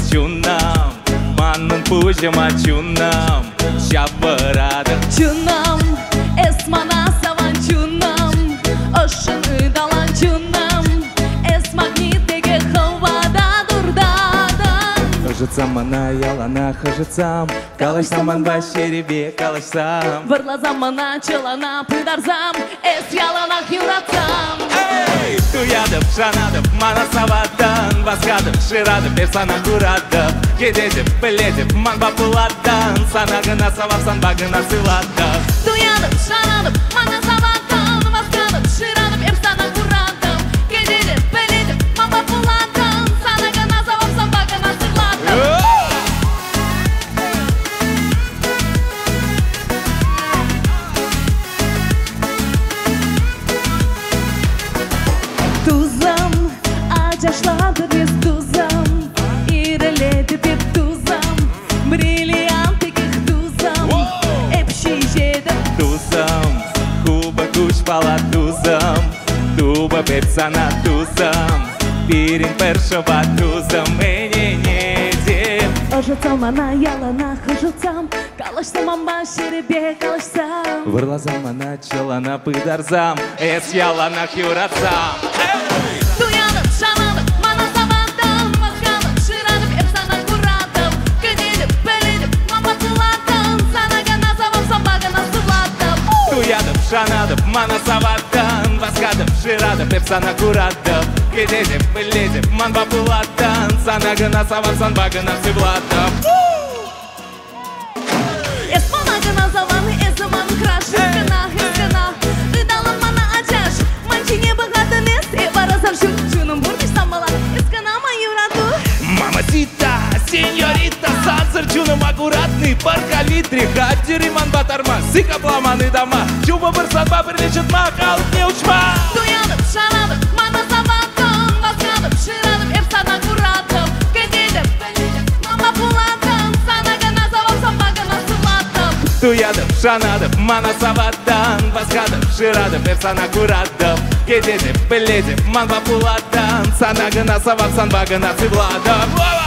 чунам, манның пужема чунам, шапырады. Чунам, эсмана саван чунам, ошыны далан чунам, эс магниттеге хавада дурдадан. Хыжыцам мана ялана хыжыцам, калашсам манба шеребе калашсам. Вырлазам мана чылана пыдарзам, эс яланах юратсам. Туядып, шанадып, мана савадан, басқадып, ширадып, персана құрадып, кедедіп, біледіп, манба пұладдан, сана гына савапсан, багына сыладып. Туядып, шанадып, мана савадан, басқадып, ширадып, персана құрадып, кедедіп, біледіп, манба пұладдан, сана гына савапсан, багына сыладып. Tuzam, acışladı biz tuzam, ireledi bir tuzam, бриллиантиких tuzam, hep şişede. Tuzam, Kuba kuş pala tuzam, Tuba persana tuzam, Pirin perşova tuzam, ne diyeyim. Ожицам ана ялана хыжыцам, калашсам амба шеребе калашсам. Вырлазам ана чылана пыдарзам, эс яланах юратсам. Туядып, шанадып, мана савадан, басқадып, ширадып, персана құрадып, кедедіп, біледіп, манба сыладым, сана гана савапсам, багына сыладым. Туядып, шанадып, мана савадан, басқадып, ширадып, персана құрадып, кедедіп, біледіп, манба пұладдан, сана гына савапсан, багына сыладым. Эсмана гана заваны, эсман краш, эскана, ыдалым мана ачаш, манчине багатын эс, эбаразам шуным бурдиш самала, эскана мою раду. Мамасита, сеньорита, сансыр чуным аккуратный, паркалитри, хаттери манба тарма, сика пламаны дома, чуба бір сатба бірлешет ма, қалып не учма. Туядып, шанадып, мана савадан, басқадып, ширадып, эпсана құрадып, кедедіп, біледіп, мама пұладым, сана гана савапсам, багына сыладым. Туядып, шанадып, мана савадан, басқадып, ширадып, персана құрадып, кедедіп, біледіп, манба пұладдан, сана гына савапсан, багына сыладым.